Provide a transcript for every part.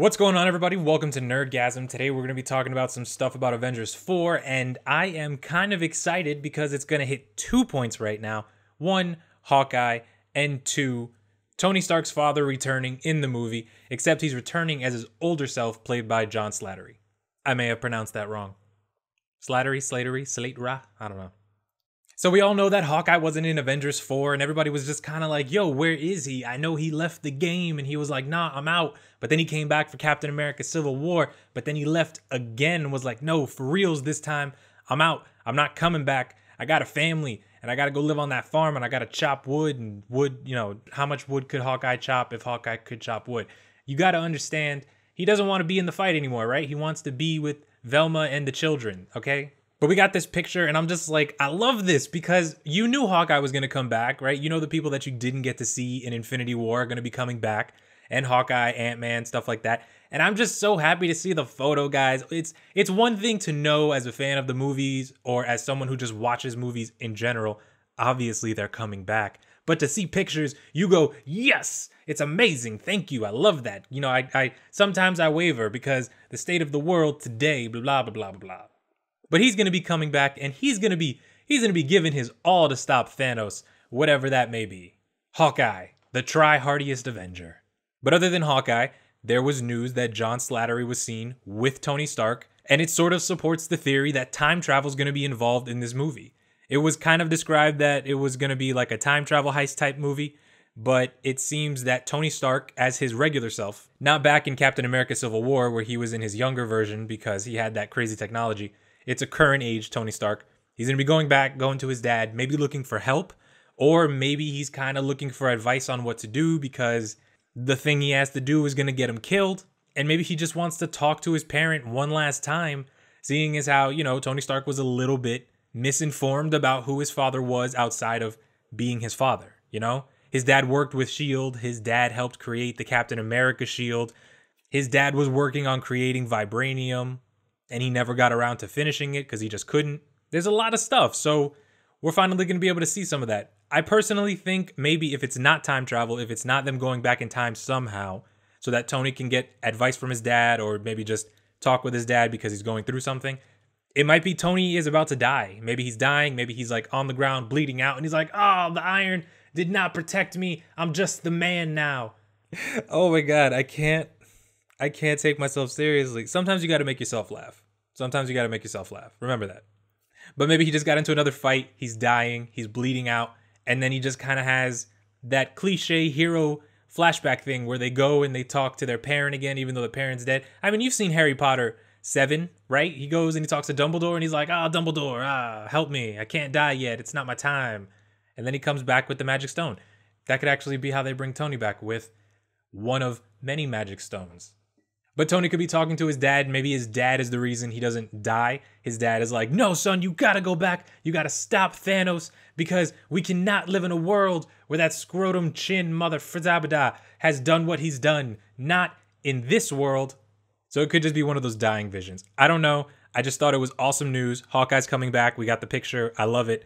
What's going on, everybody? Welcome to Nerdgasm. Today we're going to be talking about some stuff about Avengers 4, and I am kind of excited because it's going to hit 2 points right now. One, Hawkeye, and two, Tony Stark's father returning in the movie, except he's returning as his older self, played by John Slattery. I may have pronounced that wrong. Slattery, I don't know. So we all know that Hawkeye wasn't in Avengers 4, and everybody was just kind of like, yo, where is he? I know he left the game, and he was like, nah, I'm out. But then he came back for Captain America Civil War, but then he left again and was like, no, for reals this time, I'm out. I'm not coming back. I got a family, and I got to go live on that farm, and I got to chop wood, and wood, you know, how much wood could Hawkeye chop if Hawkeye could chop wood? You got to understand, he doesn't want to be in the fight anymore, right? He wants to be with Velma and the children, okay? But we got this picture, and I'm just like, I love this because you knew Hawkeye was going to come back, right? You know the people that you didn't get to see in Infinity War are going to be coming back, and Hawkeye, Ant-Man, stuff like that. And I'm just so happy to see the photo, guys. It's one thing to know as a fan of the movies or as someone who just watches movies in general, obviously they're coming back. But to see pictures, you go, yes, it's amazing. Thank you. I love that. You know, I sometimes I waver because the state of the world today, blah, blah, blah, blah, blah. But he's going to be coming back, and he's going to be giving his all to stop Thanos, whatever that may be. Hawkeye, the try-hardiest Avenger. But other than Hawkeye, there was news that John Slattery was seen with Tony Stark, and it sort of supports the theory that time travel is going to be involved in this movie. It was kind of described that it was going to be like a time travel heist type movie, but it seems that Tony Stark, as his regular self, not back in Captain America Civil War where he was in his younger version because he had that crazy technology. It's a current age Tony Stark. He's going to be going back, going to his dad, maybe looking for help, or maybe he's kind of looking for advice on what to do because the thing he has to do is going to get him killed. And maybe he just wants to talk to his parent one last time, seeing as how, you know, Tony Stark was a little bit misinformed about who his father was outside of being his father, you know? His dad worked with S.H.I.E.L.D. His dad helped create the Captain America shield. His dad was working on creating vibranium, and he never got around to finishing it because he just couldn't. There's a lot of stuff, so we're finally going to be able to see some of that. I personally think maybe if it's not time travel, if it's not them going back in time somehow, so that Tony can get advice from his dad or maybe just talk with his dad because he's going through something, it might be Tony is about to die. Maybe he's dying, maybe he's like on the ground bleeding out, and he's like, oh, the iron did not protect me. I'm just the man now. Oh my God, I can't take myself seriously. Sometimes you got to make yourself laugh. Remember that. But maybe he just got into another fight. He's dying. He's bleeding out. And then he just kind of has that cliche hero flashback thing where they go and they talk to their parent again, even though the parent's dead. I mean, you've seen Harry Potter 7, right? He goes and he talks to Dumbledore and he's like, Dumbledore, help me. I can't die yet. It's not my time. And then he comes back with the magic stone. That could actually be how they bring Tony back, with one of many magic stones. But Tony could be talking to his dad. Maybe his dad is the reason he doesn't die. His dad is like, no, son, you gotta go back. You gotta stop Thanos because we cannot live in a world where that scrotum chin mother frizzabada has done what he's done. Not in this world. So it could just be one of those dying visions. I don't know. I just thought it was awesome news. Hawkeye's coming back. We got the picture. I love it.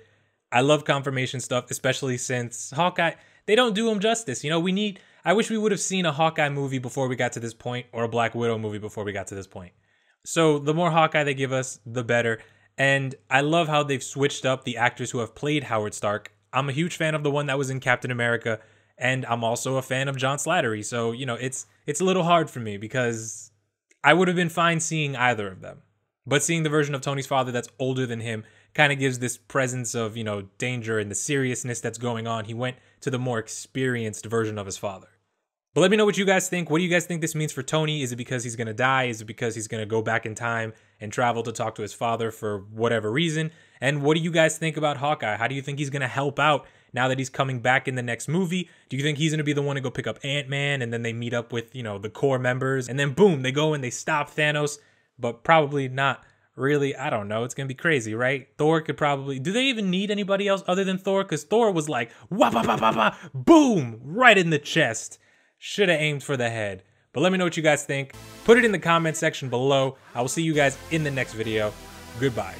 I love confirmation stuff, especially since Hawkeye, they don't do him justice. You know, I wish we would have seen a Hawkeye movie before we got to this point, or a Black Widow movie before we got to this point. So the more Hawkeye they give us, the better. And I love how they've switched up the actors who have played Howard Stark. I'm a huge fan of the one that was in Captain America, and I'm also a fan of John Slattery. So, you know, it's a little hard for me because I would have been fine seeing either of them. But seeing the version of Tony's father that's older than him kind of gives this presence of, you know, danger and the seriousness that's going on. He went to the more experienced version of his father. But let me know what you guys think. What do you guys think this means for Tony? Is it because he's going to die? Is it because he's going to go back in time and travel to talk to his father for whatever reason? And what do you guys think about Hawkeye? How do you think he's going to help out now that he's coming back in the next movie? Do you think he's going to be the one to go pick up Ant-Man and then they meet up with, you know, the core members? And then boom, they go and they stop Thanos, but probably not really. I don't know. It's going to be crazy, right? Thor could probably... Do they even need anybody else other than Thor? Because Thor was like, wah-ba-ba-ba-ba, boom, right in the chest. Should have aimed for the head. But let me know what you guys think. Put it in the comment section below. I will see you guys in the next video. Goodbye.